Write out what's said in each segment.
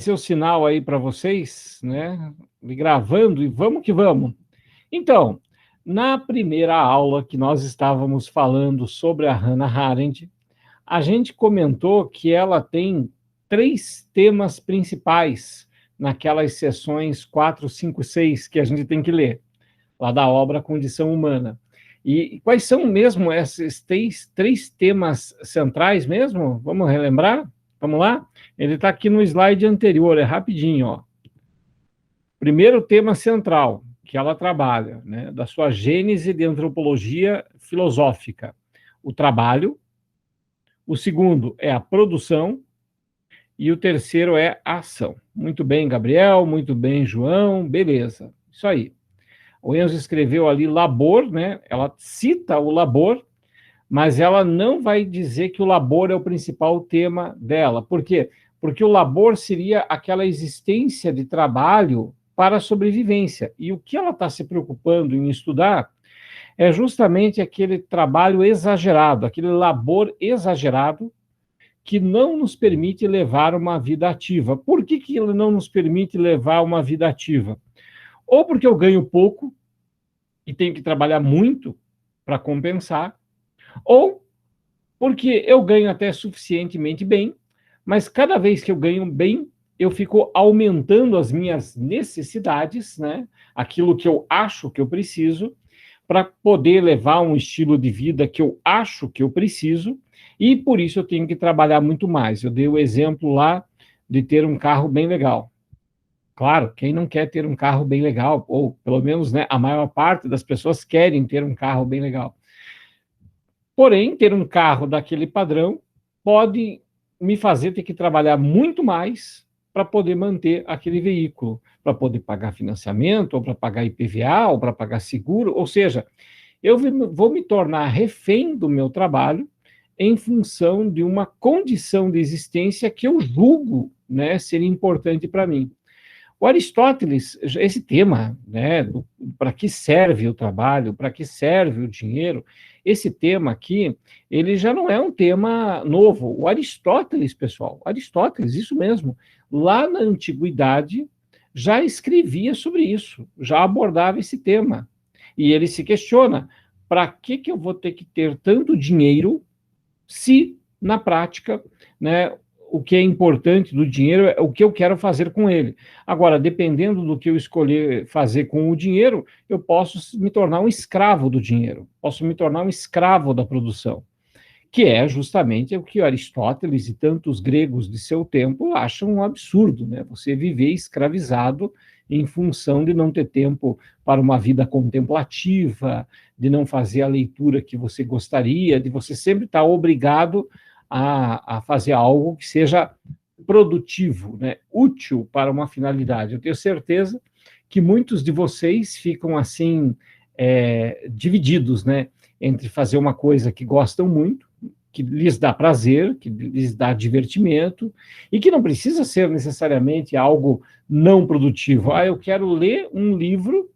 Seu sinal aí para vocês, né? Gravando e vamos que vamos. Então, na primeira aula que nós estávamos falando sobre a Hannah Arendt, a gente comentou que ela tem 3 temas principais naquelas sessões 4, 5, 6 que a gente tem que ler, lá da obra Condição Humana. E quais são mesmo esses três temas centrais mesmo? Vamos relembrar? Vamos lá? Ele está aqui no slide anterior, é rapidinho, ó. Primeiro tema central que ela trabalha, né, da sua gênese de antropologia filosófica, o trabalho. O segundo é a produção e o terceiro é a ação. Muito bem, Gabriel, muito bem, João, beleza. Isso aí. O Enzo escreveu ali labor, né? Ela cita o labor, mas ela não vai dizer que o labor é o principal tema dela. Por quê? Porque o labor seria aquela existência de trabalho para a sobrevivência. E o que ela está se preocupando em estudar é justamente aquele trabalho exagerado, aquele labor exagerado que não nos permite levar uma vida ativa. Por que ele não nos permite levar uma vida ativa? Ou porque eu ganho pouco e tenho que trabalhar muito para compensar, ou porque eu ganho até suficientemente bem, mas cada vez que eu ganho bem, eu fico aumentando as minhas necessidades, né? Aquilo que eu acho que eu preciso, para poder levar um estilo de vida que eu acho que eu preciso, e por isso eu tenho que trabalhar muito mais. Eu dei o exemplo lá de ter um carro bem legal. Claro, quem não quer ter um carro bem legal, ou pelo menos, né, a maior parte das pessoas querem ter um carro bem legal. Porém, ter um carro daquele padrão pode me fazer ter que trabalhar muito mais para poder manter aquele veículo, para poder pagar financiamento, ou para pagar IPVA, ou para pagar seguro, ou seja, eu vou me tornar refém do meu trabalho em função de uma condição de existência que eu julgo, né, ser importante para mim. O Aristóteles, esse tema, né, para que serve o trabalho, para que serve o dinheiro, esse tema aqui, ele já não é um tema novo. O Aristóteles, pessoal, Aristóteles, isso mesmo, lá na antiguidade, já escrevia sobre isso, já abordava esse tema. E ele se questiona, para que eu vou ter que ter tanto dinheiro se, na prática, né, o que é importante do dinheiro é o que eu quero fazer com ele. Agora, dependendo do que eu escolher fazer com o dinheiro, eu posso me tornar um escravo do dinheiro, posso me tornar um escravo da produção, que é justamente o que Aristóteles e tantos gregos de seu tempo acham um absurdo, né? Você viver escravizado em função de não ter tempo para uma vida contemplativa, de não fazer a leitura que você gostaria, de você sempre estar obrigado a fazer algo que seja produtivo, né? Útil para uma finalidade. Eu tenho certeza que muitos de vocês ficam assim, divididos, né? Entre fazer uma coisa que gostam muito, que lhes dá prazer, que lhes dá divertimento, e que não precisa ser necessariamente algo não produtivo. Ah, eu quero ler um livro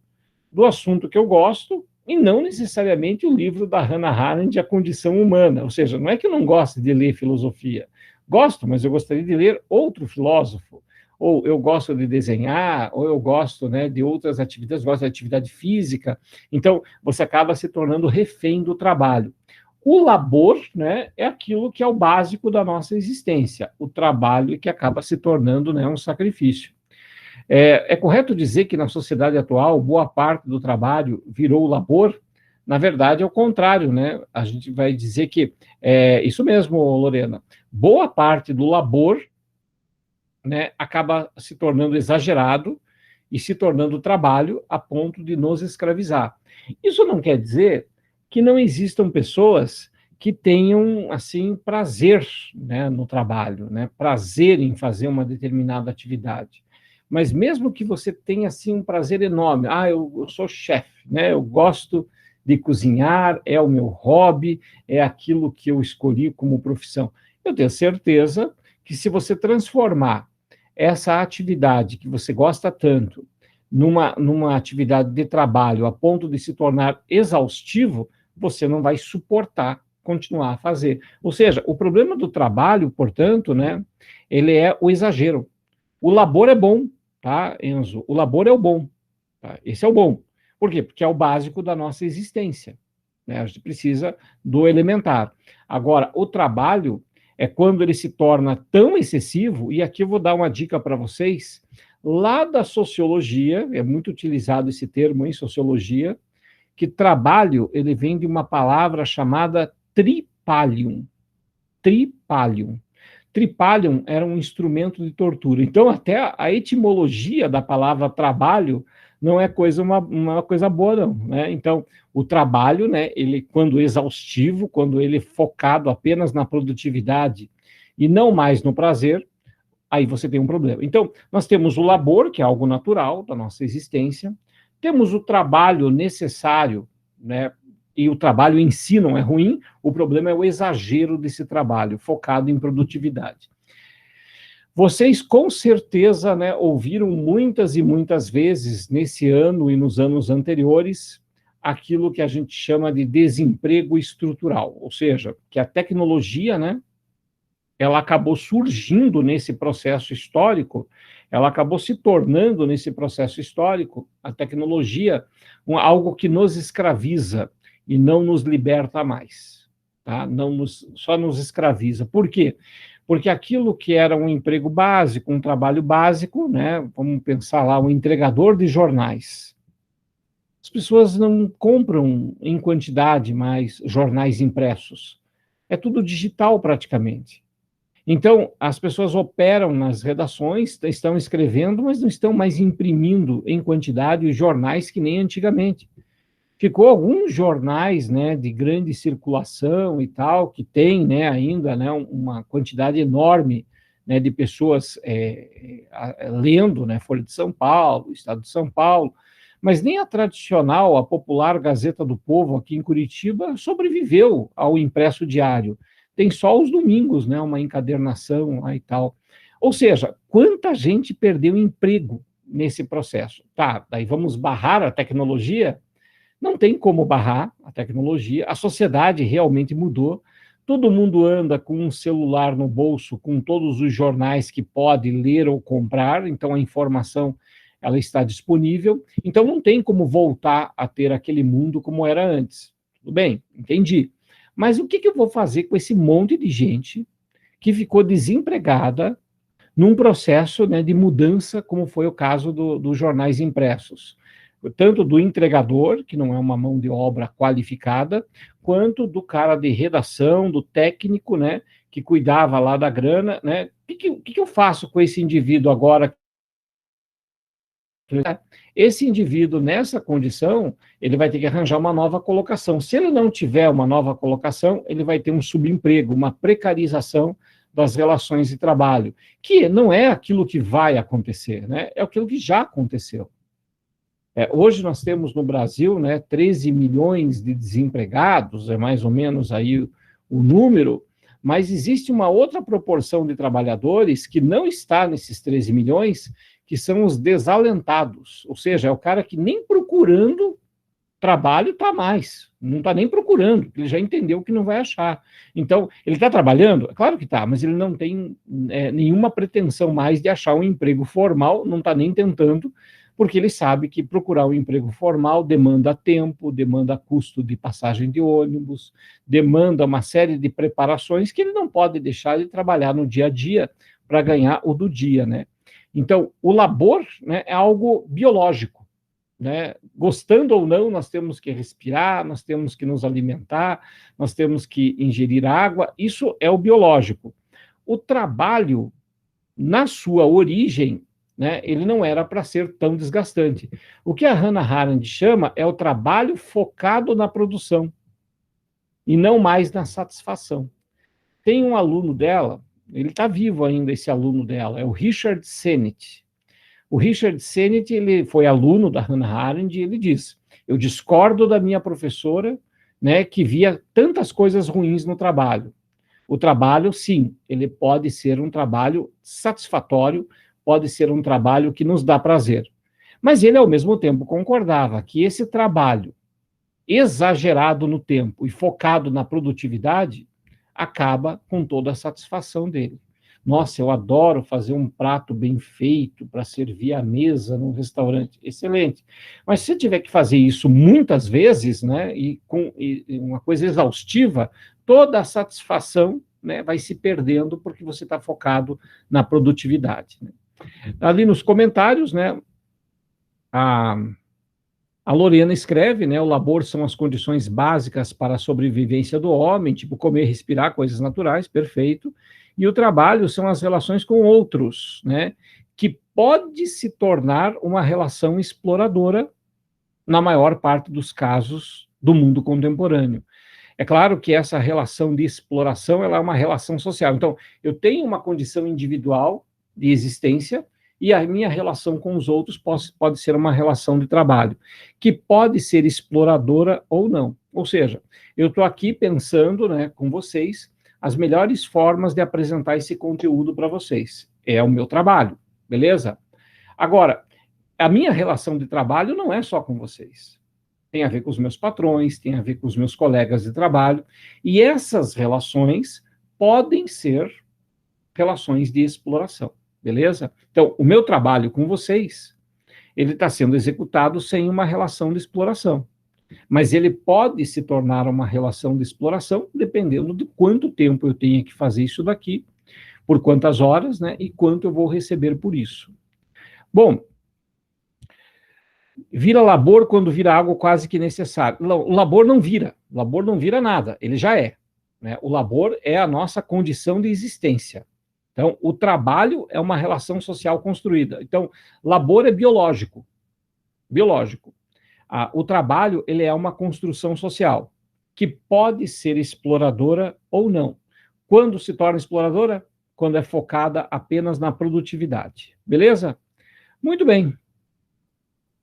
do assunto que eu gosto, e não necessariamente o livro da Hannah Arendt, A Condição Humana. Ou seja, não é que eu não goste de ler filosofia. Gosto, mas eu gostaria de ler outro filósofo. Ou eu gosto de desenhar, ou eu gosto, né, de outras atividades, gosto de atividade física. Então, você acaba se tornando refém do trabalho. O labor, né, é aquilo que é o básico da nossa existência. O trabalho que acaba se tornando, né, um sacrifício. É correto dizer que na sociedade atual, boa parte do trabalho virou labor? Na verdade, é o contrário, né? A gente vai dizer que isso mesmo, Lorena. Boa parte do labor, né, acaba se tornando exagerado e se tornando trabalho a ponto de nos escravizar. Isso não quer dizer que não existam pessoas que tenham, assim, prazer, né, no trabalho, né, prazer em fazer uma determinada atividade. Mas mesmo que você tenha, assim, um prazer enorme, eu sou chefe, né, eu gosto de cozinhar, é o meu hobby, é aquilo que eu escolhi como profissão. Eu tenho certeza que se você transformar essa atividade que você gosta tanto numa atividade de trabalho a ponto de se tornar exaustivo, você não vai suportar continuar a fazer. Ou seja, o problema do trabalho, portanto, né, ele é o exagero. O labor é bom, tá, Enzo? O labor é o bom. Tá? Esse é o bom. Por quê? Porque é o básico da nossa existência. Né? A gente precisa do elementar. Agora, o trabalho é quando ele se torna tão excessivo, e aqui eu vou dar uma dica para vocês, lá da sociologia, é muito utilizado esse termo em sociologia, que trabalho, ele vem de uma palavra chamada tripalium. Tripalium. Tripalium era um instrumento de tortura. Então, até a etimologia da palavra trabalho não é uma coisa boa, não. Né? Então, o trabalho, né, ele, quando exaustivo, quando ele é focado apenas na produtividade e não mais no prazer, aí você tem um problema. Então, nós temos o labor, que é algo natural da nossa existência, temos o trabalho necessário, né, e o trabalho em si não é ruim, o problema é o exagero desse trabalho, focado em produtividade. Vocês, com certeza, né, ouviram muitas e muitas vezes, nesse ano e nos anos anteriores, aquilo que a gente chama de desemprego estrutural, ou seja, que a tecnologia, né, ela acabou surgindo nesse processo histórico, ela acabou se tornando nesse processo histórico, a tecnologia, algo que nos escraviza e não nos liberta mais, tá? Só nos escraviza. Por quê? Porque aquilo que era um emprego básico, um trabalho básico, né? Vamos pensar lá, um entregador de jornais. As pessoas não compram em quantidade mais jornais impressos. É tudo digital praticamente. Então, as pessoas operam nas redações, estão escrevendo, mas não estão mais imprimindo em quantidade os jornais que nem antigamente. Ficou alguns jornais, né, de grande circulação e tal, que tem, né, ainda, né, uma quantidade enorme, né, de pessoas lendo, né, Folha de São Paulo, Estado de São Paulo, mas nem a tradicional, a popular Gazeta do Povo aqui em Curitiba sobreviveu ao impresso diário. Tem só os domingos, né, uma encadernação lá e tal. Ou seja, quanta gente perdeu emprego nesse processo? Tá, daí vamos barrar a tecnologia? Não tem como barrar a tecnologia, a sociedade realmente mudou, todo mundo anda com um celular no bolso, com todos os jornais que pode ler ou comprar, então a informação ela está disponível, então não tem como voltar a ter aquele mundo como era antes. Tudo bem, entendi. Mas o que eu vou fazer com esse monte de gente que ficou desempregada num processo, né, de mudança, como foi o caso dos jornais impressos? Tanto do entregador, que não é uma mão de obra qualificada, quanto do cara de redação, do técnico, né, que cuidava lá da grana, né? O que eu faço com esse indivíduo agora? Esse indivíduo, nessa condição, ele vai ter que arranjar uma nova colocação. Se ele não tiver uma nova colocação, ele vai ter um subemprego, uma precarização das relações de trabalho, que não é aquilo que vai acontecer, né? É aquilo que já aconteceu. Hoje nós temos no Brasil, né, 13 milhões de desempregados, é mais ou menos aí o número, mas existe uma outra proporção de trabalhadores que não está nesses 13 milhões, que são os desalentados, ou seja, é o cara que nem procurando trabalho está mais, não está nem procurando, ele já entendeu que não vai achar. Então, ele está trabalhando? Claro que está, mas ele não tem nenhuma pretensão mais de achar um emprego formal, não está nem tentando, porque ele sabe que procurar um emprego formal demanda tempo, demanda custo de passagem de ônibus, demanda uma série de preparações que ele não pode deixar de trabalhar no dia a dia para ganhar o do dia, né? Então, o labor, né, é algo biológico, né? Gostando ou não, nós temos que respirar, nós temos que nos alimentar, nós temos que ingerir água, isso é o biológico. O trabalho, na sua origem, né, ele não era para ser tão desgastante. O que a Hannah Arendt chama é o trabalho focado na produção e não mais na satisfação. Tem um aluno dela, ele está vivo ainda, esse aluno dela, é o Richard Sennett. O Richard Sennett, ele foi aluno da Hannah Arendt e ele diz, eu discordo da minha professora, né, que via tantas coisas ruins no trabalho. O trabalho, sim, ele pode ser um trabalho satisfatório, pode ser um trabalho que nos dá prazer. Mas ele, ao mesmo tempo, concordava que esse trabalho exagerado no tempo e focado na produtividade acaba com toda a satisfação dele. Nossa, eu adoro fazer um prato bem feito para servir à mesa num restaurante. Excelente. Mas se você tiver que fazer isso muitas vezes, né, e uma coisa exaustiva, toda a satisfação, né, vai se perdendo porque você está focado na produtividade, né? Ali nos comentários, né, a, a Lorena escreve, né, o labor são as condições básicas para a sobrevivência do homem, tipo comer, respirar, coisas naturais, perfeito. E o trabalho são as relações com outros, né, que pode se tornar uma relação exploradora na maior parte dos casos do mundo contemporâneo. É claro que essa relação de exploração ela é uma relação social. Então, eu tenho uma condição individual de existência e a minha relação com os outros pode ser uma relação de trabalho, que pode ser exploradora ou não. Ou seja, eu estou aqui pensando, né, com vocês as melhores formas de apresentar esse conteúdo para vocês. É o meu trabalho, beleza? Agora, a minha relação de trabalho não é só com vocês. Tem a ver com os meus patrões, tem a ver com os meus colegas de trabalho, e essas relações podem ser relações de exploração, beleza? Então, o meu trabalho com vocês, ele está sendo executado sem uma relação de exploração, mas ele pode se tornar uma relação de exploração dependendo de quanto tempo eu tenho que fazer isso daqui, por quantas horas, né, e quanto eu vou receber por isso. Bom, vira labor quando vira algo quase que necessário. O labor não vira nada, ele já é, né? O labor é a nossa condição de existência. Então, o trabalho é uma relação social construída. Então, labor é biológico. O trabalho, ele é uma construção social, que pode ser exploradora ou não. Quando se torna exploradora? Quando é focada apenas na produtividade. Beleza? Muito bem.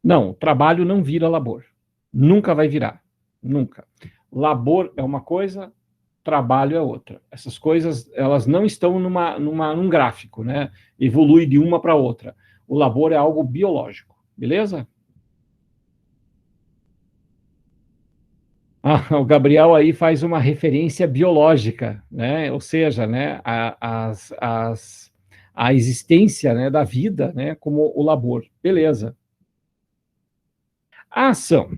Não, trabalho não vira labor. Nunca vai virar. Nunca. Labor é uma coisa, trabalho é outra. Essas coisas, elas não estão num gráfico, né? Evolui de uma para outra. O labor é algo biológico, beleza? O Gabriel aí faz uma referência biológica, né? Ou seja, né, a existência, né, da vida, né, como o labor. Beleza. A ação.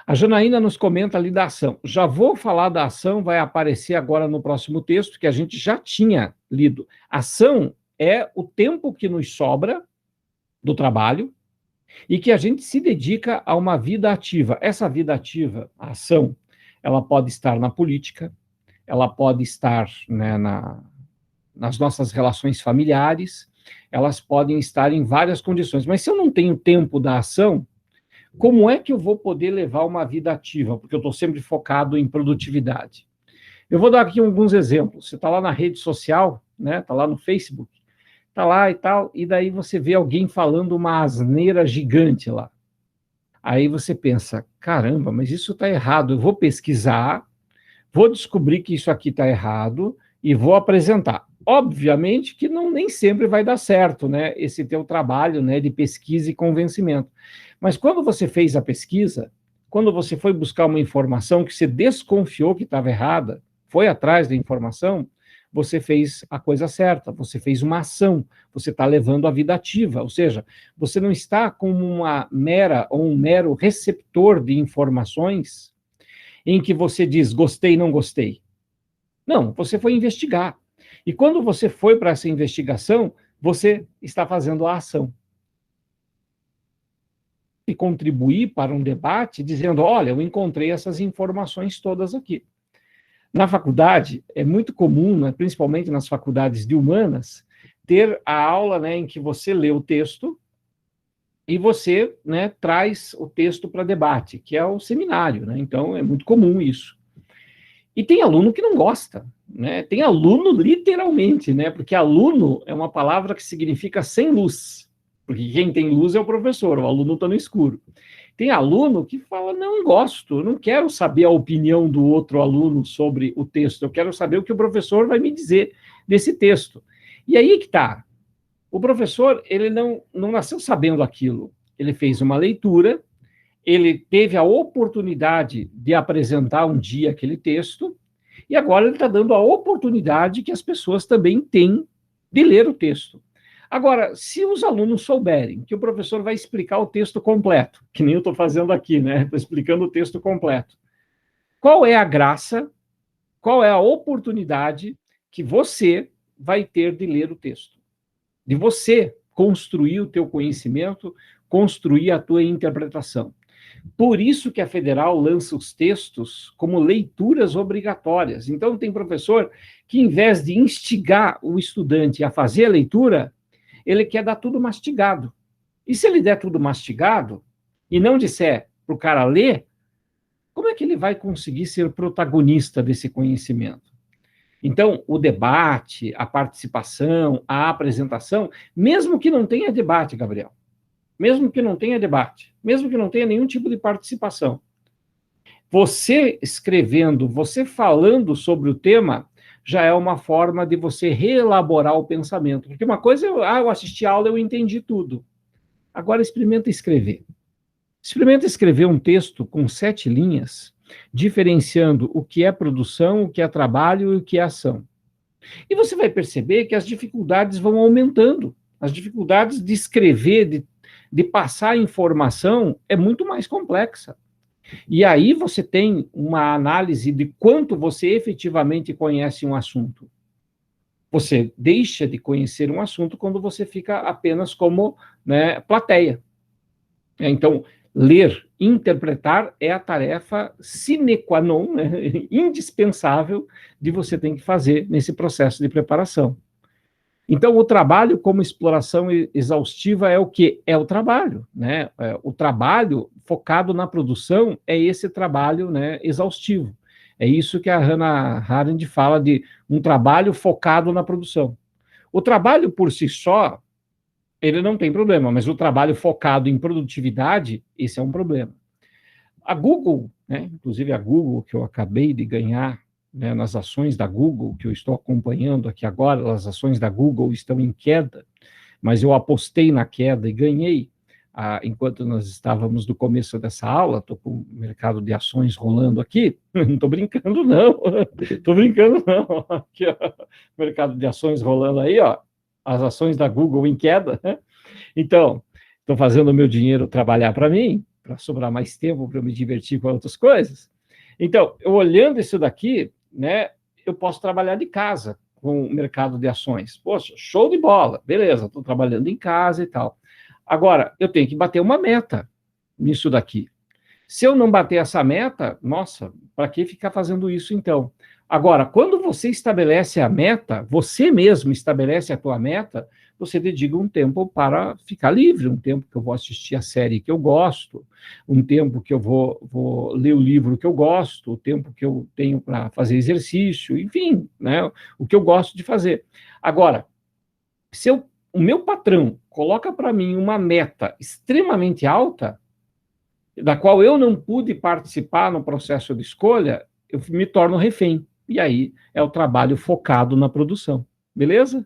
A Janaína nos comenta ali da ação. Já vou falar da ação, vai aparecer agora no próximo texto, que a gente já tinha lido. Ação é o tempo que nos sobra do trabalho e que a gente se dedica a uma vida ativa. Essa vida ativa, a ação, ela pode estar na política, ela pode estar, né, nas nossas relações familiares, elas podem estar em várias condições. Mas se eu não tenho tempo da ação, como é que eu vou poder levar uma vida ativa? Porque eu estou sempre focado em produtividade. Eu vou dar aqui alguns exemplos. Você está lá na rede social, né? Está lá no Facebook, está lá e tal, e daí você vê alguém falando uma asneira gigante lá. Aí você pensa, caramba, mas isso está errado. Eu vou pesquisar, vou descobrir que isso aqui está errado e vou apresentar. Obviamente que nem sempre vai dar certo, né? Esse teu trabalho, né, de pesquisa e convencimento. Mas quando você fez a pesquisa, quando você foi buscar uma informação que você desconfiou que estava errada, foi atrás da informação, você fez a coisa certa, você fez uma ação, você está levando a vida ativa, ou seja, você não está como uma mera ou um mero receptor de informações em que você diz gostei, não gostei. Não, você foi investigar. E quando você foi para essa investigação, você está fazendo a ação. E contribuir para um debate dizendo, olha, eu encontrei essas informações todas aqui. Na faculdade, é muito comum, né, principalmente nas faculdades de humanas, ter a aula, né, em que você lê o texto e você, né, traz o texto para debate, que é o seminário, né? Então, é muito comum isso. E tem aluno que não gosta, né? Tem aluno literalmente, né? Porque aluno é uma palavra que significa sem luz. Porque quem tem luz é o professor, o aluno está no escuro. Tem aluno que fala, não gosto, não quero saber a opinião do outro aluno sobre o texto, eu quero saber o que o professor vai me dizer desse texto. E aí que está. O professor, ele não nasceu sabendo aquilo. Ele fez uma leitura, ele teve a oportunidade de apresentar um dia aquele texto, E agora ele está dando a oportunidade que as pessoas também têm de ler o texto. Agora, se os alunos souberem que o professor vai explicar o texto completo, que nem eu estou fazendo aqui, né? Estou explicando o texto completo. Qual é a graça, qual é a oportunidade que você vai ter de ler o texto? De você construir o teu conhecimento, construir a tua interpretação. Por isso que a Federal lança os textos como leituras obrigatórias. Então, tem professor que, em vez de instigar o estudante a fazer a leitura, ele quer dar tudo mastigado. E se ele der tudo mastigado, e não disser para o cara ler, como é que ele vai conseguir ser protagonista desse conhecimento? Então, o debate, a participação, a apresentação, mesmo que não tenha debate, Gabriel, mesmo que não tenha debate, mesmo que não tenha nenhum tipo de participação, você escrevendo, você falando sobre o tema, já é uma forma de você reelaborar o pensamento. Porque uma coisa, eu assisti a aula, eu entendi tudo. Agora experimenta escrever. Experimenta escrever um texto com 7 linhas, diferenciando o que é produção, o que é trabalho e o que é ação. E você vai perceber que as dificuldades vão aumentando. As dificuldades de escrever, de passar informação, é muito mais complexa. E aí você tem uma análise de quanto você efetivamente conhece um assunto. Você deixa de conhecer um assunto quando você fica apenas como, né, plateia. Então, ler, interpretar é a tarefa sine qua non, né, indispensável de você ter que fazer nesse processo de preparação. Então, o trabalho como exploração exaustiva é o quê? É o trabalho, né? O trabalho focado na produção é esse trabalho, né, exaustivo. É isso que a Hannah Arendt fala de um trabalho focado na produção. O trabalho por si só, ele não tem problema, mas o trabalho focado em produtividade, esse é um problema. A Google, né, inclusive a Google, que eu acabei de ganhar, né, nas ações da Google, que eu estou acompanhando aqui agora, as ações da Google estão em queda, mas eu apostei na queda e ganhei, enquanto nós estávamos no começo dessa aula, estou com o mercado de ações rolando aqui, não estou brincando não, estou brincando não, aqui ó, mercado de ações rolando aí, ó, as ações da Google em queda, né? Então, estou fazendo o meu dinheiro trabalhar para mim, para sobrar mais tempo para eu me divertir com outras coisas. Então, eu olhando isso daqui, né, eu posso trabalhar de casa com o mercado de ações. Poxa, show de bola, beleza, estou trabalhando em casa e tal. Agora, eu tenho que bater uma meta nisso daqui. Se eu não bater essa meta, nossa, para que ficar fazendo isso então? Agora, quando você estabelece a meta, você mesmo estabelece a tua meta, você dedica um tempo para ficar livre, um tempo que eu vou assistir a série que eu gosto, um tempo que eu vou ler o livro que eu gosto, o tempo que eu tenho para fazer exercício, enfim, né, o que eu gosto de fazer. Agora, se o meu patrão coloca para mim uma meta extremamente alta, da qual eu não pude participar no processo de escolha, eu me torno refém. E aí é o trabalho focado na produção. Beleza?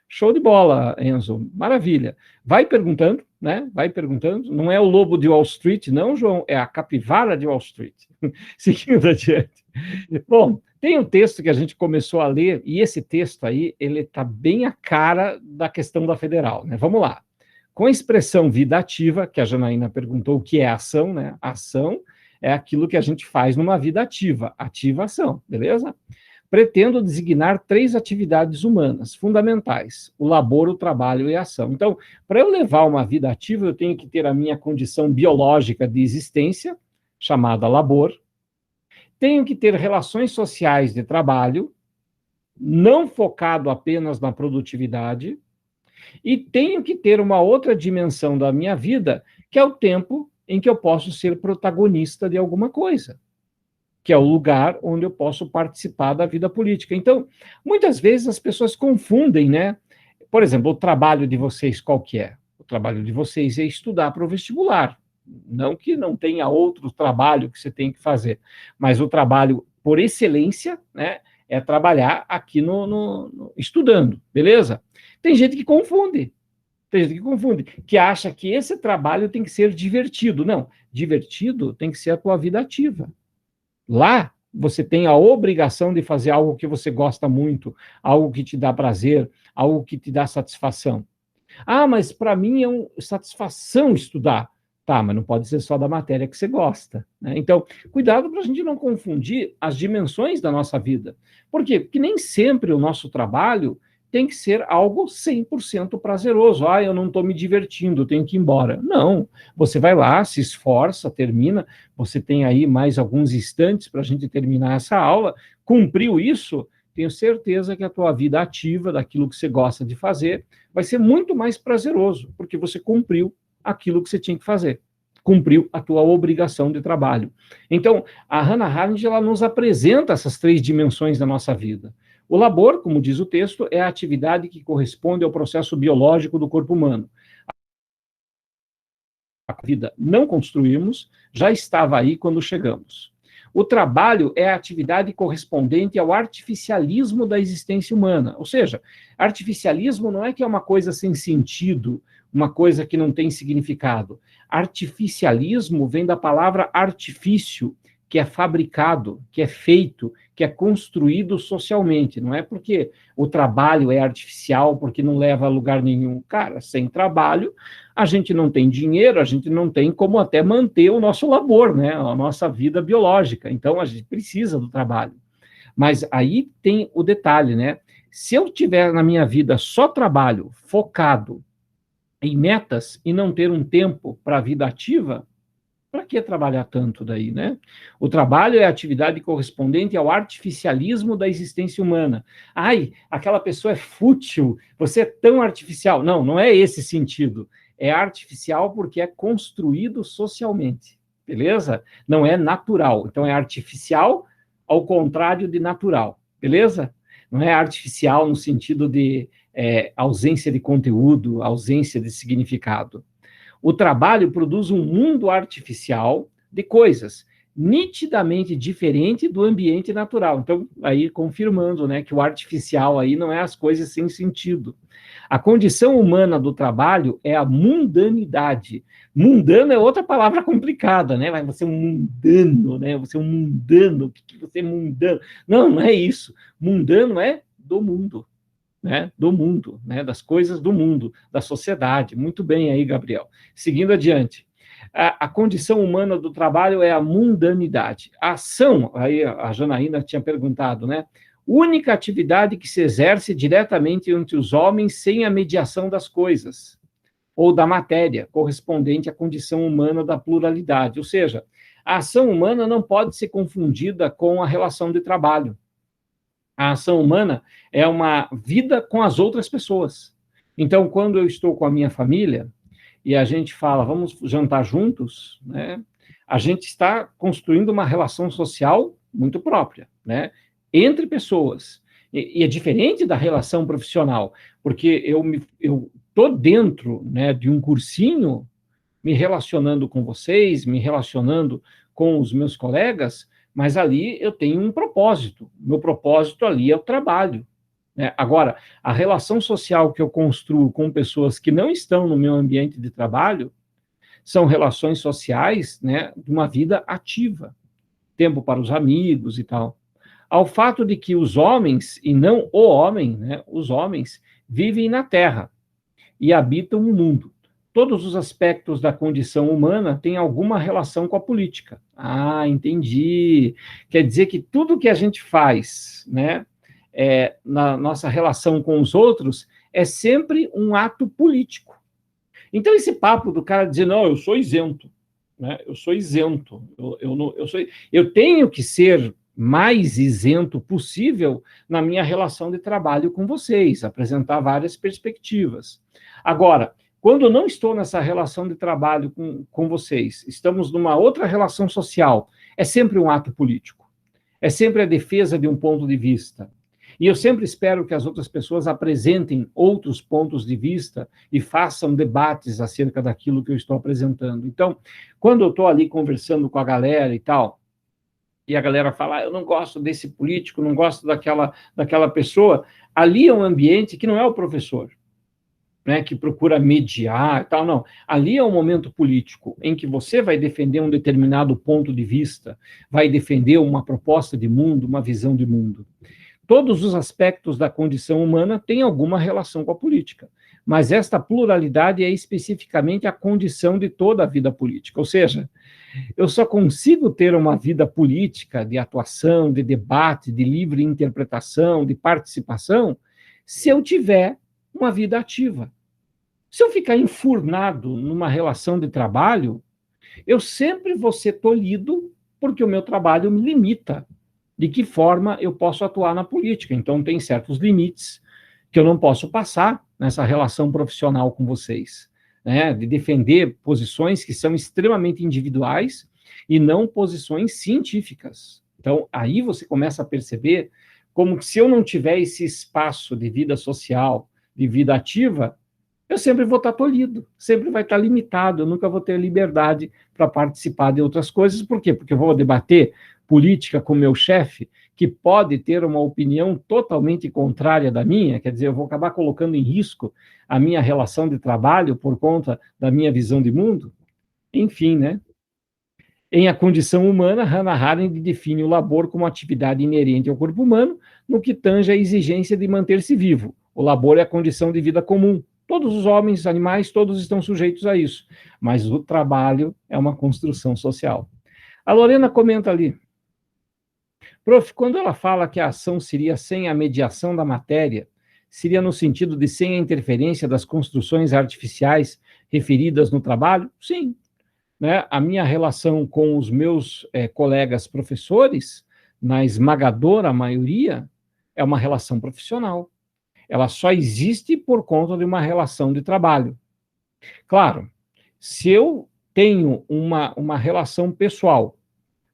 Show de bola, Enzo. Maravilha. Vai perguntando, né? Vai perguntando. Não é o lobo de Wall Street, não, João, é a capivara de Wall Street. Seguindo adiante. Bom, tem um texto que a gente começou a ler, e esse texto aí, ele está bem a cara da questão da federal, né? Vamos lá. Com a expressão vida ativa, que a Janaína perguntou o que é ação, né? Ação é aquilo que a gente faz numa vida ativa, ativação, beleza? Pretendo designar 3 atividades humanas fundamentais: o labor, o trabalho e a ação. Então, para eu levar uma vida ativa, eu tenho que ter a minha condição biológica de existência, chamada labor, tenho que ter relações sociais de trabalho, não focado apenas na produtividade, e tenho que ter uma outra dimensão da minha vida, que é o tempo em que eu posso ser protagonista de alguma coisa, que é o lugar onde eu posso participar da vida política. Então, muitas vezes as pessoas confundem, né? Por exemplo, o trabalho de vocês qual que é? O trabalho de vocês é estudar para o vestibular. Não que não tenha outro trabalho que você tem que fazer, mas o trabalho por excelência, né, é trabalhar aqui estudando, beleza? Tem gente que confunde, que acha que esse trabalho tem que ser divertido. Não, divertido tem que ser a tua vida ativa. Lá você tem a obrigação de fazer algo que você gosta muito, algo que te dá prazer, algo que te dá satisfação. Ah, mas para mim é uma satisfação estudar. Tá, mas não pode ser só da matéria que você gosta, né? Então, cuidado para a gente não confundir as dimensões da nossa vida. Por quê? Porque nem sempre o nosso trabalho tem que ser algo 100% prazeroso. Ah, eu não estou me divertindo, tenho que ir embora. Não, você vai lá, se esforça, termina, você tem aí mais alguns instantes para a gente terminar essa aula, cumpriu isso, tenho certeza que a tua vida ativa, daquilo que você gosta de fazer, vai ser muito mais prazeroso, porque você cumpriu aquilo que você tinha que fazer, cumpriu a tua obrigação de trabalho. Então, a Hannah Arendt, ela nos apresenta essas três dimensões da nossa vida. O labor, como diz o texto, é a atividade que corresponde ao processo biológico do corpo humano. A vida não construímos, já estava aí quando chegamos. O trabalho é a atividade correspondente ao artificialismo da existência humana. Ou seja, artificialismo não é que é uma coisa sem sentido, uma coisa que não tem significado. Artificialismo vem da palavra artifício, que é fabricado, que é feito, que é construído socialmente. Não é porque o trabalho é artificial, porque não leva a lugar nenhum. Cara, sem trabalho, a gente não tem dinheiro, a gente não tem como até manter o nosso labor, né? A nossa vida biológica. Então, a gente precisa do trabalho. Mas aí tem o detalhe, né? Se eu tiver na minha vida só trabalho focado em metas e não ter um tempo para a vida ativa, para que trabalhar tanto daí, né? O trabalho é a atividade correspondente ao artificialismo da existência humana. Ai, aquela pessoa é fútil, você é tão artificial. Não, não é esse sentido. É artificial porque é construído socialmente, beleza? Não é natural. Então é artificial ao contrário de natural, beleza? Não é artificial no sentido de ausência de conteúdo, ausência de significado. O trabalho produz um mundo artificial de coisas nitidamente diferente do ambiente natural. Então, aí confirmando, né, que o artificial aí não é as coisas sem sentido. A condição humana do trabalho é a mundanidade. Mundano é outra palavra complicada, né? Vai você é um mundano, né? Você é um mundano, o que você é mundano? Não, não é isso. Mundano é do mundo. Né, do mundo, né, das coisas do mundo, da sociedade. Muito bem aí, Gabriel. Seguindo adiante. A condição humana do trabalho é a mundanidade. A ação, aí a Janaína tinha perguntado, né? Única atividade que se exerce diretamente entre os homens sem a mediação das coisas, ou da matéria, correspondente à condição humana da pluralidade. Ou seja, a ação humana não pode ser confundida com a relação de trabalho. A ação humana é uma vida com as outras pessoas. Então, quando eu estou com a minha família e a gente fala, vamos jantar juntos, né? A gente está construindo uma relação social muito própria, né? Entre pessoas. E é diferente da relação profissional, porque eu estou dentro, né, de um cursinho, me relacionando com vocês, me relacionando com os meus colegas, mas ali eu tenho um propósito. Meu propósito ali é o trabalho. Né? Agora, a relação social que eu construo com pessoas que não estão no meu ambiente de trabalho são relações sociais, né, de uma vida ativa, tempo para os amigos e tal. Ao fato de que os homens, e não o homem, né, os homens vivem na Terra e habitam o mundo. Todos os aspectos da condição humana têm alguma relação com a política. Ah, entendi. Quer dizer que tudo que a gente faz, né, na nossa relação com os outros, é sempre um ato político. Então, esse papo do cara dizer, não, eu sou isento, né, eu sou isento, eu tenho que ser mais isento possível na minha relação de trabalho com vocês, apresentar várias perspectivas. Agora, quando eu não estou nessa relação de trabalho com vocês, estamos numa outra relação social, é sempre um ato político, é sempre a defesa de um ponto de vista. E eu sempre espero que as outras pessoas apresentem outros pontos de vista e façam debates acerca daquilo que eu estou apresentando. Então, quando eu estou ali conversando com a galera e tal, e a galera fala, eu não gosto desse político, não gosto daquela pessoa, ali é um ambiente que não é o professor. né, que procura mediar e tal, não. Ali é um momento político em que você vai defender um determinado ponto de vista, vai defender uma proposta de mundo, uma visão de mundo. Todos os aspectos da condição humana têm alguma relação com a política, mas esta pluralidade é especificamente a condição de toda a vida política, ou seja, eu só consigo ter uma vida política de atuação, de debate, de livre interpretação, de participação, se eu tiver uma vida ativa. Se eu ficar enfurnado numa relação de trabalho, eu sempre vou ser tolhido porque o meu trabalho me limita de que forma eu posso atuar na política. Então, tem certos limites que eu não posso passar nessa relação profissional com vocês, né? De defender posições que são extremamente individuais e não posições científicas. Então, aí você começa a perceber como que se eu não tiver esse espaço de vida social, de vida ativa, eu sempre vou estar tolhido, sempre vai estar limitado, eu nunca vou ter liberdade para participar de outras coisas. Por quê? Porque eu vou debater política com meu chefe, que pode ter uma opinião totalmente contrária da minha, quer dizer, eu vou acabar colocando em risco a minha relação de trabalho por conta da minha visão de mundo. Enfim, né? Em A Condição Humana, Hannah Arendt define o labor como atividade inerente ao corpo humano, no que tange a exigência de manter-se vivo. O labor é a condição de vida comum. Todos os homens, animais, todos estão sujeitos a isso. Mas o trabalho é uma construção social. A Lorena comenta ali. Prof, quando ela fala que a ação seria sem a mediação da matéria, seria no sentido de sem a interferência das construções artificiais referidas no trabalho? Sim. Né? A minha relação com os meus colegas professores, na esmagadora maioria, é uma relação profissional. Ela só existe por conta de uma relação de trabalho. Claro, se eu tenho uma relação pessoal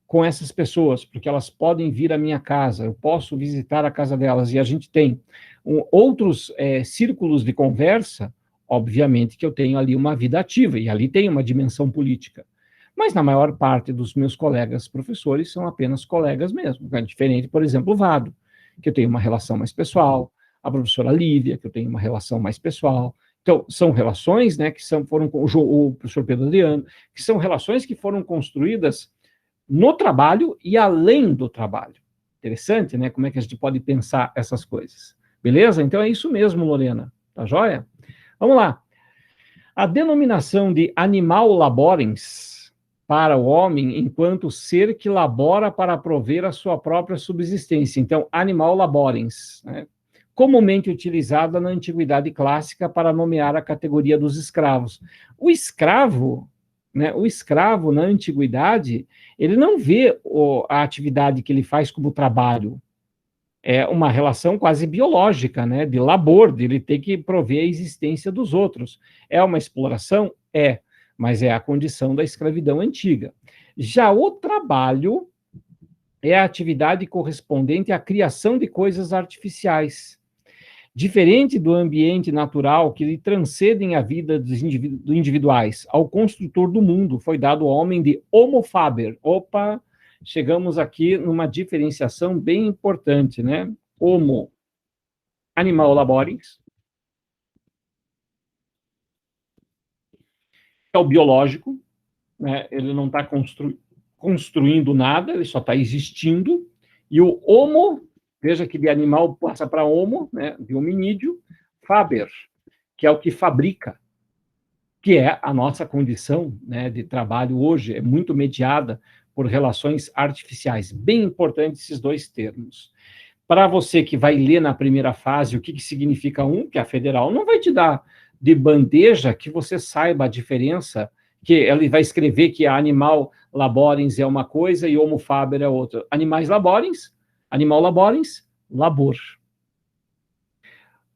com essas pessoas, porque elas podem vir à minha casa, eu posso visitar a casa delas, e a gente tem outros círculos de conversa, obviamente que eu tenho ali uma vida ativa, e ali tem uma dimensão política. Mas na maior parte dos meus colegas professores são apenas colegas mesmo, é diferente, por exemplo, o Vado, que eu tenho uma relação mais pessoal, a professora Lívia, que eu tenho uma relação mais pessoal. Então, são relações, né, que foram com o professor Pedro Adriano, que são relações que foram construídas no trabalho e além do trabalho. Interessante, né? Como é que a gente pode pensar essas coisas. Beleza? Então é isso mesmo, Lorena. Tá joia? Vamos lá. A denominação de animal laborens para o homem enquanto ser que labora para prover a sua própria subsistência. Então, animal laborens, né? Comumente utilizada na antiguidade clássica para nomear a categoria dos escravos. O escravo, né, o escravo na antiguidade, ele não vê a atividade que ele faz como trabalho. É uma relação quase biológica, né, de labor, de ele ter que prover a existência dos outros. É uma exploração? É, mas é a condição da escravidão antiga. Já o trabalho é a atividade correspondente à criação de coisas artificiais. Diferente do ambiente natural que lhe transcendem a vida dos individuais, ao construtor do mundo foi dado ao homem de Homo faber. Opa, chegamos aqui numa diferenciação bem importante, né? Homo, animal laborens, é o biológico, né? Ele não está construindo nada, ele só está existindo, e o Homo, veja que de animal passa para homo, né, de hominídeo, faber, que é o que fabrica, que é a nossa condição, né, de trabalho hoje, é muito mediada por relações artificiais. Bem importante esses dois termos. Para você que vai ler na primeira fase o que significa um, que a federal não vai te dar de bandeja que você saiba a diferença, que ele vai escrever que animal laborens é uma coisa e homo faber é outra. Animais laborens, animal laborens, labor.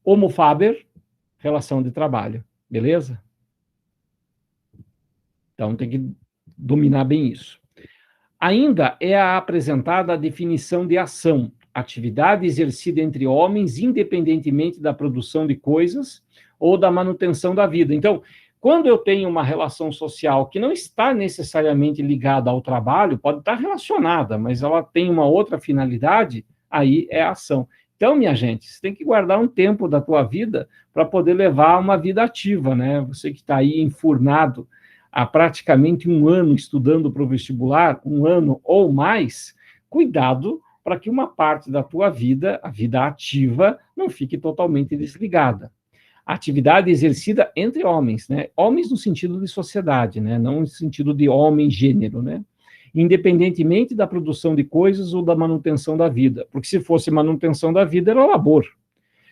Homo faber, relação de trabalho. Beleza? Então, tem que dominar bem isso. Ainda é apresentada a definição de ação, atividade exercida entre homens, independentemente da produção de coisas ou da manutenção da vida. Então, quando eu tenho uma relação social que não está necessariamente ligada ao trabalho, pode estar relacionada, mas ela tem uma outra finalidade, aí é a ação. Então, minha gente, você tem que guardar um tempo da tua vida para poder levar uma vida ativa, né? Você que está aí enfurnado há praticamente um ano estudando para o vestibular, um ano ou mais, cuidado para que uma parte da tua vida, a vida ativa, não fique totalmente desligada. Atividade exercida entre homens, né? Homens no sentido de sociedade, né? Não no sentido de homem-gênero, né? Independentemente da produção de coisas ou da manutenção da vida, porque se fosse manutenção da vida, era labor,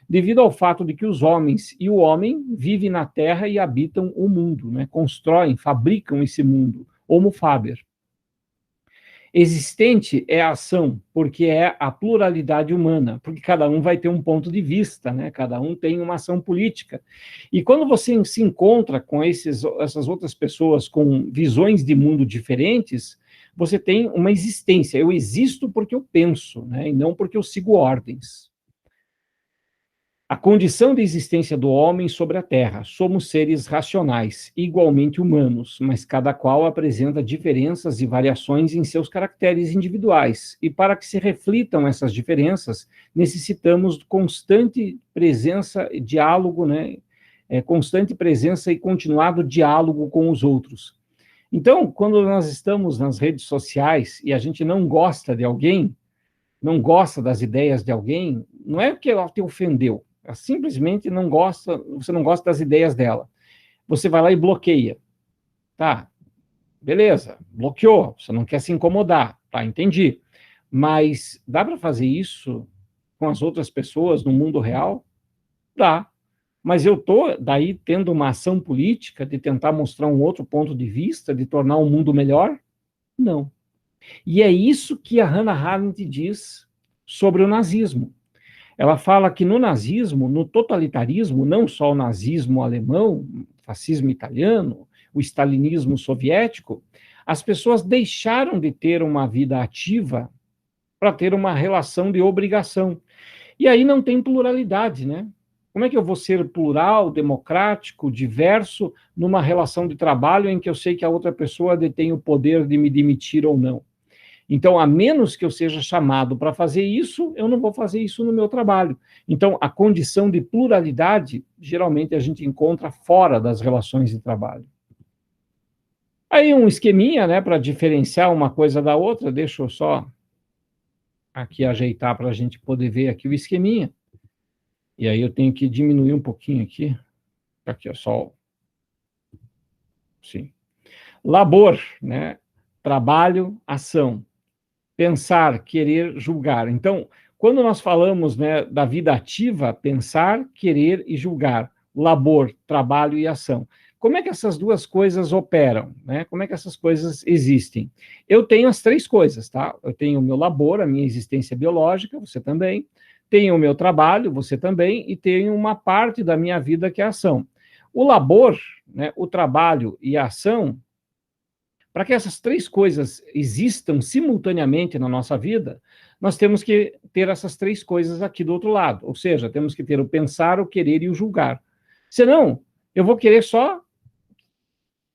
devido ao fato de que os homens e o homem vivem na Terra e habitam o mundo, né? Constroem, fabricam esse mundo, homo faber. Existente é a ação, porque é a pluralidade humana, porque cada um vai ter um ponto de vista, né? Cada um tem uma ação política. E quando você se encontra com essas outras pessoas com visões de mundo diferentes, você tem uma existência. Eu existo porque eu penso, né? E não porque eu sigo ordens. A condição de existência do homem sobre a Terra. Somos seres racionais, igualmente humanos, mas cada qual apresenta diferenças e variações em seus caracteres individuais. E para que se reflitam essas diferenças, necessitamos de constante presença, diálogo, né? Constante presença e continuado diálogo com os outros. Então, quando nós estamos nas redes sociais e a gente não gosta de alguém, não gosta das ideias de alguém, não é porque ela te ofendeu, ela simplesmente não gosta, você não gosta das ideias dela. Você vai lá e bloqueia. Tá, beleza, bloqueou, você não quer se incomodar, tá, entendi. Mas dá para fazer isso com as outras pessoas no mundo real? Dá. Mas eu estou, daí, tendo uma ação política de tentar mostrar um outro ponto de vista, de tornar o mundo melhor? Não. E é isso que a Hannah Arendt diz sobre o nazismo. Ela fala que no nazismo, no totalitarismo, não só o nazismo alemão, o fascismo italiano, o stalinismo soviético, as pessoas deixaram de ter uma vida ativa para ter uma relação de obrigação. E aí não tem pluralidade, né? Como é que eu vou ser plural, democrático, diverso, numa relação de trabalho em que eu sei que a outra pessoa detém o poder de me demitir ou não? Então, a menos que eu seja chamado para fazer isso, eu não vou fazer isso no meu trabalho. Então, a condição de pluralidade, geralmente a gente encontra fora das relações de trabalho. Aí um esqueminha, né, para diferenciar uma coisa da outra, deixa eu só aqui ajeitar para a gente poder ver aqui o esqueminha. E aí eu tenho que diminuir um pouquinho aqui. Aqui, ó, só. Sim. Labor, né? Trabalho, ação. Pensar, querer, julgar. Então, quando nós falamos, né, da vida ativa, pensar, querer e julgar. Labor, trabalho e ação. Como é que essas duas coisas operam, né? Como é que essas coisas existem? Eu tenho as três coisas, tá? Eu tenho o meu labor, a minha existência biológica, você também. Tenho o meu trabalho, você também, e tenho uma parte da minha vida que é a ação. O labor, né, o trabalho e a ação, para que essas três coisas existam simultaneamente na nossa vida, nós temos que ter essas três coisas aqui do outro lado. Ou seja, temos que ter o pensar, o querer e o julgar. Senão, eu vou querer só,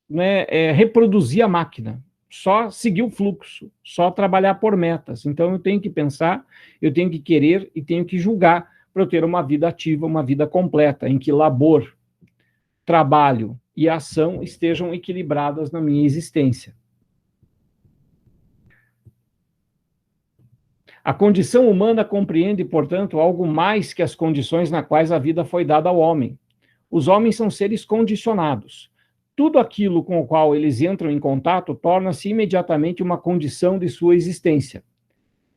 né, reproduzir a máquina, só seguir o fluxo, só trabalhar por metas. Então, eu tenho que pensar, eu tenho que querer e tenho que julgar para eu ter uma vida ativa, uma vida completa, em que labor, trabalho e ação estejam equilibradas na minha existência. A condição humana compreende, portanto, algo mais que as condições nas quais a vida foi dada ao homem. Os homens são seres condicionados. Tudo aquilo com o qual eles entram em contato torna-se imediatamente uma condição de sua existência.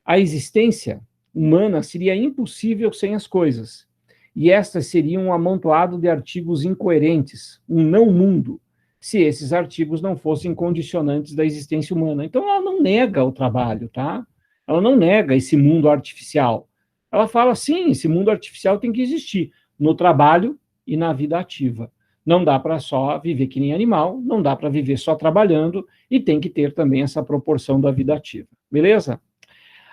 A existência humana seria impossível sem as coisas, e estas seriam um amontoado de artigos incoerentes, um não-mundo, se esses artigos não fossem condicionantes da existência humana. Então, ela não nega o trabalho, tá? Ela não nega esse mundo artificial. Ela fala, sim, esse mundo artificial tem que existir no trabalho e na vida ativa. Não dá para só viver que nem animal, não dá para viver só trabalhando, e tem que ter também essa proporção da vida ativa. Beleza?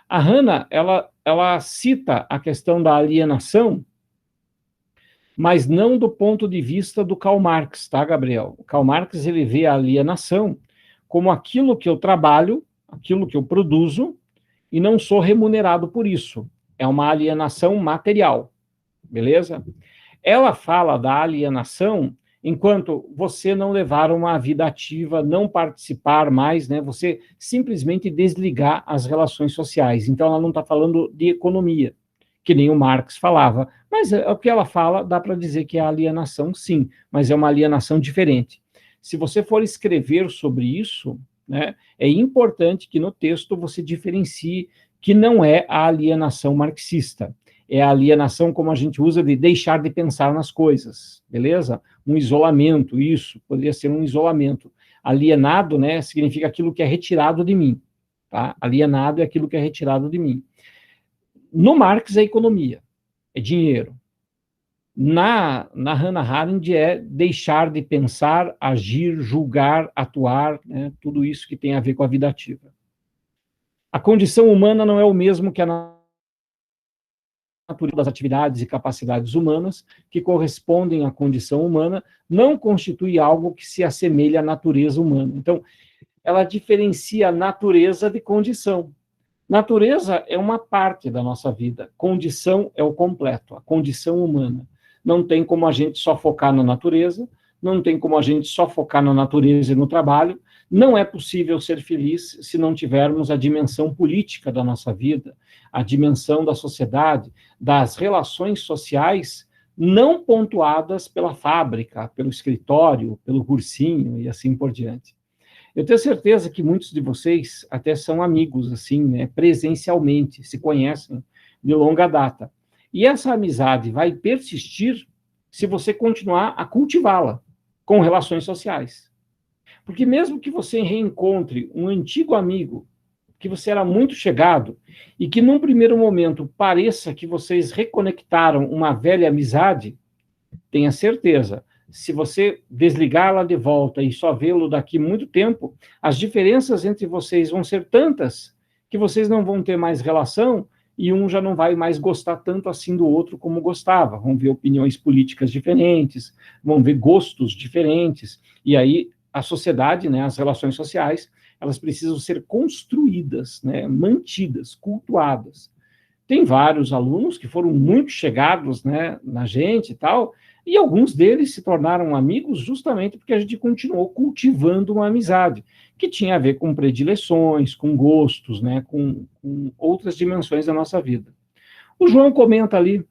A Hannah, ela cita a questão da alienação, mas não do ponto de vista do Karl Marx, tá, Gabriel? O Karl Marx, ele vê a alienação como aquilo que eu trabalho, aquilo que eu produzo, e não sou remunerado por isso. é uma alienação material, beleza? Ela fala da alienação enquanto você não levar uma vida ativa, não participar mais, né? Você simplesmente desligar as relações sociais. Então, ela não está falando de economia, que nem o Marx falava. Mas o que ela fala, dá para dizer que é alienação, sim, mas é uma alienação diferente. Se você for escrever sobre isso, né, é importante que no texto você diferencie que não é a alienação marxista, é a alienação como a gente usa de deixar de pensar nas coisas, beleza? Um isolamento, isso, poderia ser um isolamento. Alienado, né, significa aquilo que é retirado de mim, tá? Alienado é aquilo que é retirado de mim. No Marx é economia, é dinheiro. Na Hannah Arendt é deixar de pensar, agir, julgar, atuar, né, tudo isso que tem a ver com a vida ativa. A condição humana não é o mesmo que a natureza das atividades e capacidades humanas que correspondem à condição humana, não constitui algo que se assemelhe à natureza humana. Então, ela diferencia a natureza de condição. Natureza é uma parte da nossa vida, condição é o completo, a condição humana. Não tem como a gente só focar na natureza, não tem como a gente só focar na natureza e no trabalho, não é possível ser feliz se não tivermos a dimensão política da nossa vida, a dimensão da sociedade, das relações sociais, não pontuadas pela fábrica, pelo escritório, pelo cursinho e assim por diante. Eu tenho certeza que muitos de vocês até são amigos, assim, né, presencialmente, se conhecem de longa data. E essa amizade vai persistir se você continuar a cultivá-la com relações sociais. Porque mesmo que você reencontre um antigo amigo que você era muito chegado e que num primeiro momento pareça que vocês reconectaram uma velha amizade, tenha certeza, se você desligá-la de volta e só vê-lo daqui muito tempo, as diferenças entre vocês vão ser tantas que vocês não vão ter mais relação e um já não vai mais gostar tanto assim do outro como gostava. Vão ver opiniões políticas diferentes, vão ver gostos diferentes, e aí a sociedade, né, as relações sociais, elas precisam ser construídas, né, mantidas, cultuadas. Tem vários alunos que foram muito chegados, né, na gente e tal, e alguns deles se tornaram amigos justamente porque a gente continuou cultivando uma amizade, que tinha a ver com predileções, com gostos, né, com outras dimensões da nossa vida. O João comenta ali,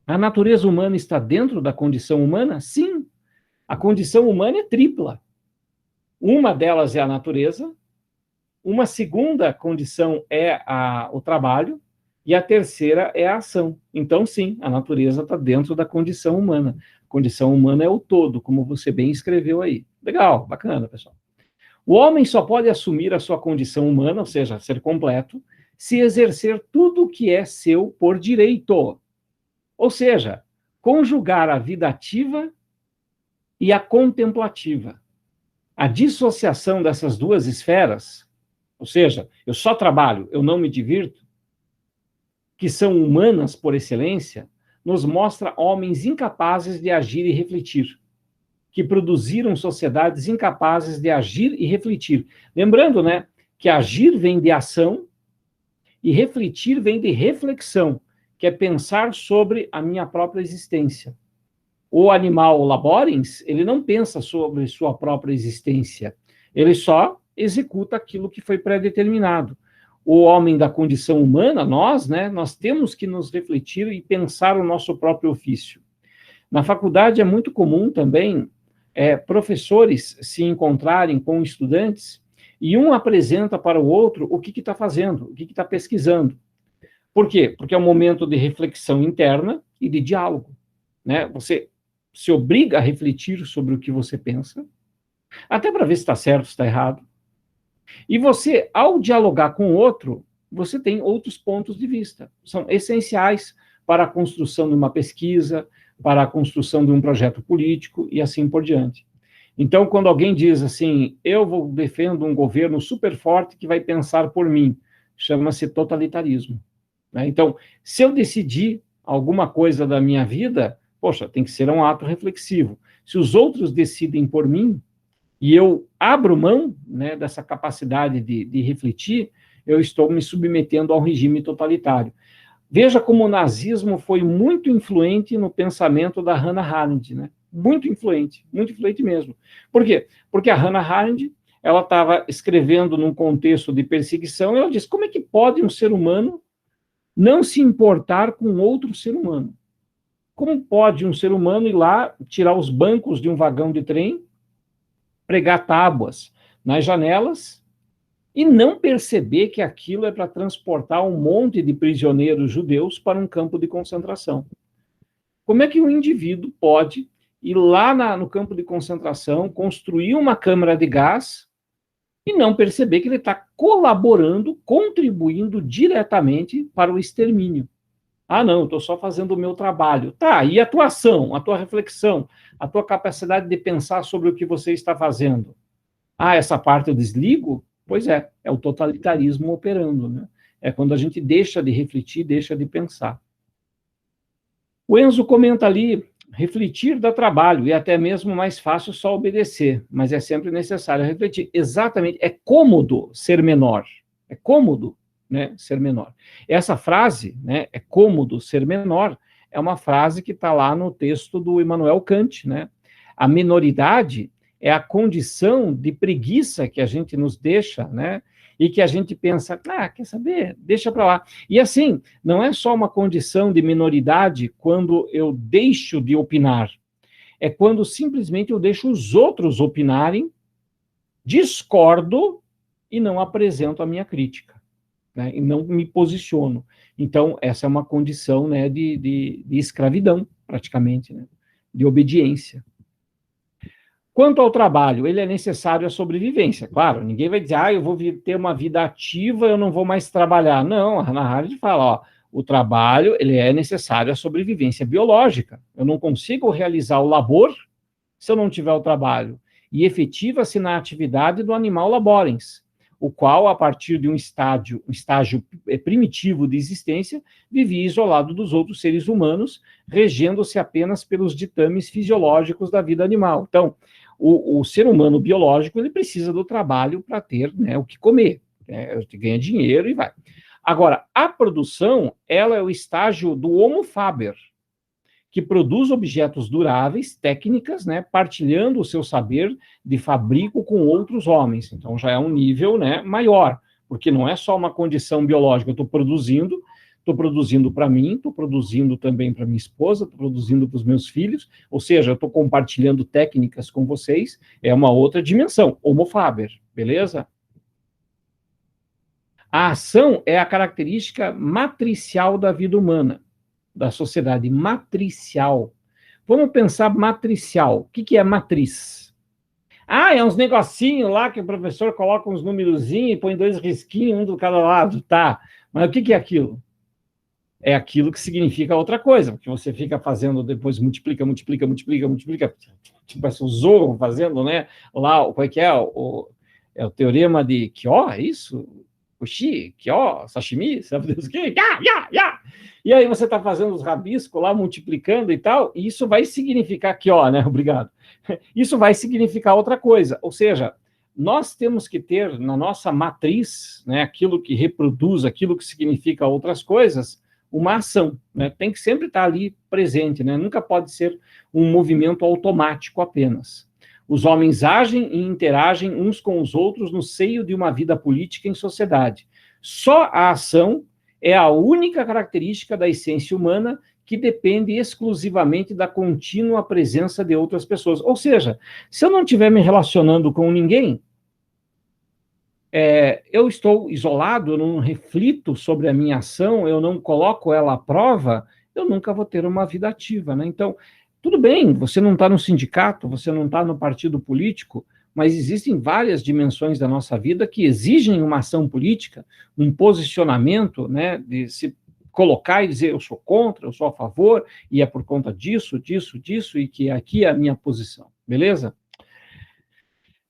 a natureza humana está dentro da condição humana? Sim, a condição humana é tripla. Uma delas é a natureza, uma segunda condição é o trabalho, e a terceira é a ação. Então, sim, a natureza está dentro da condição humana. A condição humana é o todo, como você bem escreveu aí. Legal, bacana, pessoal. O homem só pode assumir a sua condição humana, ou seja, ser completo, se exercer tudo o que é seu por direito. Ou seja, conjugar a vida ativa e a contemplativa. A dissociação dessas duas esferas, ou seja, eu só trabalho, eu não me divirto, que são humanas por excelência, nos mostra homens incapazes de agir e refletir, que produziram sociedades incapazes de agir e refletir. Lembrando, né, que agir vem de ação e refletir vem de reflexão, que é pensar sobre a minha própria existência. O animal laborens, ele não pensa sobre sua própria existência, ele só executa aquilo que foi pré-determinado. O homem da condição humana, nós, né, nós temos que nos refletir e pensar o nosso próprio ofício. Na faculdade é muito comum também professores se encontrarem com estudantes e um apresenta para o outro o que está fazendo, o que está pesquisando. Por quê? Porque é um momento de reflexão interna e de diálogo, né? Você se obriga a refletir sobre o que você pensa, até para ver se está certo, se está errado. E você, ao dialogar com o outro, você tem outros pontos de vista. São essenciais para a construção de uma pesquisa, para a construção de um projeto político e assim por diante. Então, quando alguém diz assim, eu defendo um governo super forte que vai pensar por mim, chama-se totalitarismo, né? Então, se eu decidir alguma coisa da minha vida, poxa, tem que ser um ato reflexivo. Se os outros decidem por mim, e eu abro mão, né, dessa capacidade de refletir, eu estou me submetendo ao regime totalitário. Veja como o nazismo foi muito influente no pensamento da Hannah Arendt, né? Muito influente mesmo. Por quê? Porque a Hannah Arendt, ela estava escrevendo num contexto de perseguição, e ela disse, como é que pode um ser humano não se importar com outro ser humano? Como pode um ser humano ir lá, tirar os bancos de um vagão de trem, pregar tábuas nas janelas e não perceber que aquilo é para transportar um monte de prisioneiros judeus para um campo de concentração? Como é que um indivíduo pode ir lá no campo de concentração, construir uma câmara de gás e não perceber que ele está colaborando, contribuindo diretamente para o extermínio? Ah, não, estou só fazendo o meu trabalho. Tá, e a tua ação, a tua reflexão, a tua capacidade de pensar sobre o que você está fazendo? Ah, essa parte eu desligo? Pois é o totalitarismo operando, né? É quando a gente deixa de refletir, deixa de pensar. O Enzo comenta ali, refletir dá trabalho e até mesmo mais fácil só obedecer, mas é sempre necessário refletir. Exatamente, é cômodo ser menor, é cômodo, né, ser menor. Essa frase, né, é cômodo ser menor, é uma frase que está lá no texto do Immanuel Kant, né? A minoridade é a condição de preguiça que a gente nos deixa, né? E que a gente pensa, quer saber? Deixa para lá. E assim, não é só uma condição de minoridade quando eu deixo de opinar, é quando simplesmente eu deixo os outros opinarem, discordo e não apresento a minha crítica, né? E não me posiciono. Então, essa é uma condição, né, de escravidão, praticamente, né? De obediência. Quanto ao trabalho, ele é necessário à sobrevivência. Claro, ninguém vai dizer, eu vou ter uma vida ativa, eu não vou mais trabalhar. Não, a Hannah Arendt fala, o trabalho ele é necessário à sobrevivência biológica. Eu não consigo realizar o labor se eu não tiver o trabalho. E efetiva-se na atividade do animal laborens, o qual, a partir de um estágio primitivo de existência, vivia isolado dos outros seres humanos, regendo-se apenas pelos ditames fisiológicos da vida animal. Então, o ser humano biológico, ele precisa do trabalho para ter, né, o que comer, né, ganha dinheiro e vai. Agora, a produção, ela é o estágio do homo faber, que produz objetos duráveis, técnicas, né, partilhando o seu saber de fabrico com outros homens. Então, já é um nível, né, maior, porque não é só uma condição biológica, eu estou produzindo para mim, estou produzindo também para minha esposa, estou produzindo para os meus filhos, ou seja, eu estou compartilhando técnicas com vocês, é uma outra dimensão, homo faber, beleza? A ação é a característica matricial da vida humana, da sociedade matricial. Vamos pensar matricial. O que é matriz? É uns negocinhos lá que o professor coloca uns númerozinhos e põe 2 risquinhos, um do cada lado, tá. Mas o que é aquilo? É aquilo que significa outra coisa, porque você fica fazendo, depois multiplica, tipo esse Zorro fazendo, né? Lá, qual é que é? É o teorema de Kyo, é isso? Kushi, Kyo, sashimi, sabe Deus o quê? E aí você está fazendo os rabiscos lá, multiplicando e tal, e isso vai significar Kyo, né? Obrigado. Isso vai significar outra coisa, ou seja, nós temos que ter na nossa matriz, né, aquilo que reproduz, aquilo que significa outras coisas, uma ação, né? Tem que sempre estar ali presente, né? Nunca pode ser um movimento automático apenas. Os homens agem e interagem uns com os outros no seio de uma vida política em sociedade. Só a ação é a única característica da essência humana que depende exclusivamente da contínua presença de outras pessoas. Ou seja, se eu não estiver me relacionando com ninguém, eu estou isolado, eu não reflito sobre a minha ação, eu não coloco ela à prova, eu nunca vou ter uma vida ativa, né? Então, tudo bem, você não está no sindicato, você não está no partido político, mas existem várias dimensões da nossa vida que exigem uma ação política, um posicionamento, né, de se colocar e dizer eu sou contra, eu sou a favor, e é por conta disso, e que aqui é a minha posição, beleza?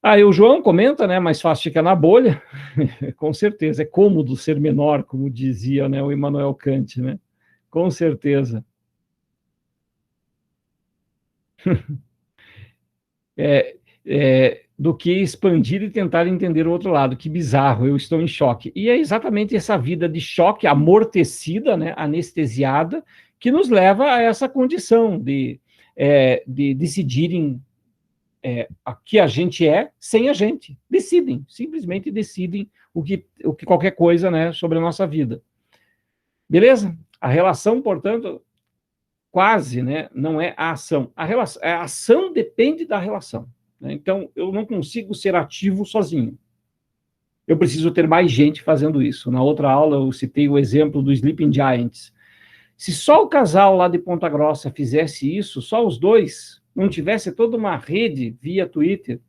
Aí o João comenta, né, mais fácil ficar na bolha, com certeza, é cômodo ser menor, como dizia, né, o Immanuel Kant, né, com certeza. É, do que expandir e tentar entender o outro lado. Que bizarro, eu estou em choque. E é exatamente essa vida de choque, amortecida, né, anestesiada, que nos leva a essa condição de decidirem o que a gente é sem a gente. Decidem, simplesmente decidem o que qualquer coisa, né, sobre a nossa vida. Beleza? A relação, portanto, quase, né, não é a ação. A ação depende da relação. Né? Então, eu não consigo ser ativo sozinho. Eu preciso ter mais gente fazendo isso. Na outra aula, eu citei o exemplo do Sleeping Giants. Se só o casal lá de Ponta Grossa fizesse isso, só os dois, não tivesse toda uma rede via Twitter,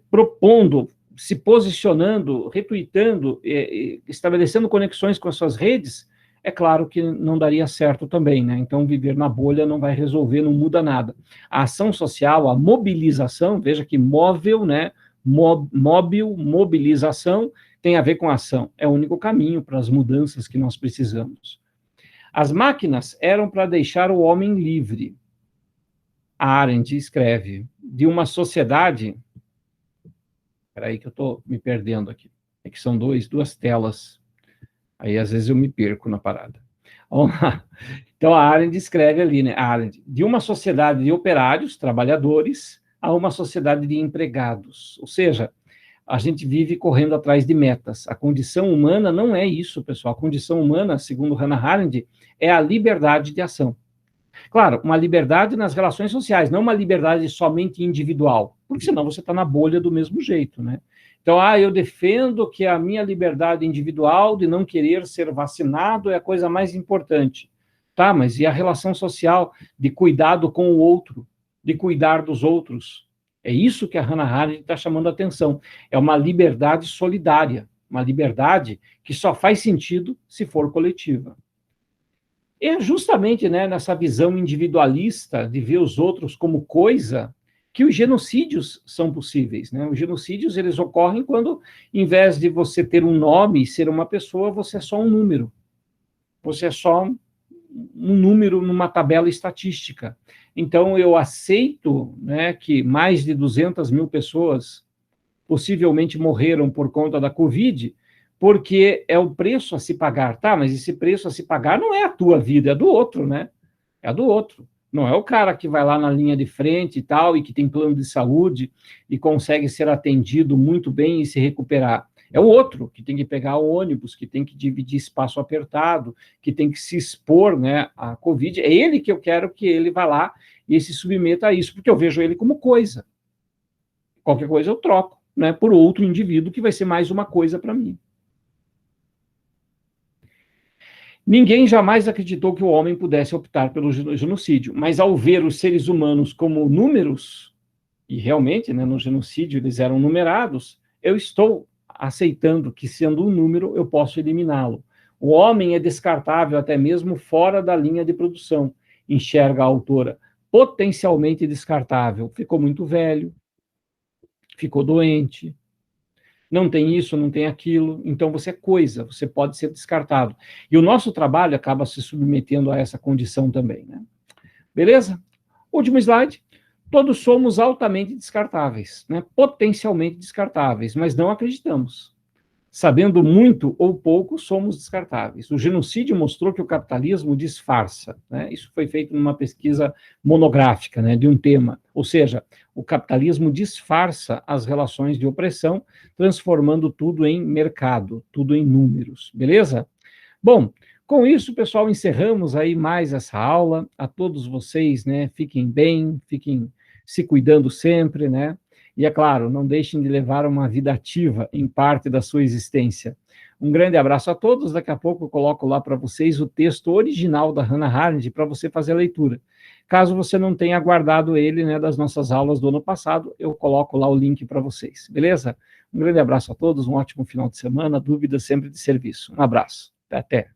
propondo, se posicionando, retweetando, estabelecendo conexões com as suas redes, é claro que não daria certo também, né? Então, viver na bolha não vai resolver, não muda nada. A ação social, a mobilização, veja que móvel, né? Móvel, mobilização, tem a ver com ação. É o único caminho para as mudanças que nós precisamos. As máquinas eram para deixar o homem livre. A Arendt escreve, de uma sociedade... Espera aí que eu estou me perdendo aqui. É que são duas telas. Aí, às vezes, eu me perco na parada. Vamos lá. Então, a Arendt escreve ali, né? A Arendt, de uma sociedade de operários, trabalhadores, a uma sociedade de empregados. Ou seja, a gente vive correndo atrás de metas. A condição humana não é isso, pessoal. A condição humana, segundo Hannah Arendt, é a liberdade de ação. Claro, uma liberdade nas relações sociais, não uma liberdade somente individual, porque senão você está na bolha do mesmo jeito, né? Então, eu defendo que a minha liberdade individual de não querer ser vacinado é a coisa mais importante. Tá, mas e a relação social de cuidado com o outro, de cuidar dos outros? É isso que a Hannah Arendt está chamando a atenção. É uma liberdade solidária, uma liberdade que só faz sentido se for coletiva. É justamente, né, nessa visão individualista de ver os outros como coisa que os genocídios são possíveis, né? Os genocídios, eles ocorrem quando, em vez de você ter um nome e ser uma pessoa, você é só um número. Você é só um número numa tabela estatística. Então, eu aceito, né, que mais de 200 mil pessoas possivelmente morreram por conta da Covid, porque é o preço a se pagar, tá? Mas esse preço a se pagar não é a tua vida, é do outro, né? É a do outro. Não é o cara que vai lá na linha de frente e tal, e que tem plano de saúde e consegue ser atendido muito bem e se recuperar. É o outro que tem que pegar o ônibus, que tem que dividir espaço apertado, que tem que se expor, né, à Covid. É ele que eu quero que ele vá lá e se submeta a isso, porque eu vejo ele como coisa. Qualquer coisa eu troco, né, por outro indivíduo que vai ser mais uma coisa para mim. Ninguém jamais acreditou que o homem pudesse optar pelo genocídio, mas ao ver os seres humanos como números, e realmente, né, no genocídio eles eram numerados, eu estou aceitando que, sendo um número, eu posso eliminá-lo. O homem é descartável até mesmo fora da linha de produção, enxerga a autora, potencialmente descartável. Ficou muito velho, ficou doente, não tem isso, não tem aquilo, então você é coisa, você pode ser descartado. E o nosso trabalho acaba se submetendo a essa condição também, né? Beleza? Último slide. Todos somos altamente descartáveis, né? Potencialmente descartáveis, mas não acreditamos. Sabendo muito ou pouco, somos descartáveis. O genocídio mostrou que o capitalismo disfarça, né? Isso foi feito numa pesquisa monográfica, né, de um tema. Ou seja, o capitalismo disfarça as relações de opressão, transformando tudo em mercado, tudo em números. Beleza? Bom, com isso, pessoal, encerramos aí mais essa aula. A todos vocês, né, fiquem bem, fiquem se cuidando sempre, né? E, é claro, não deixem de levar uma vida ativa em parte da sua existência. Um grande abraço a todos. Daqui a pouco eu coloco lá para vocês o texto original da Hannah Arendt para você fazer a leitura. Caso você não tenha guardado ele, né, das nossas aulas do ano passado, eu coloco lá o link para vocês. Beleza? Um grande abraço a todos, um ótimo final de semana. Dúvidas sempre de serviço. Um abraço. Até.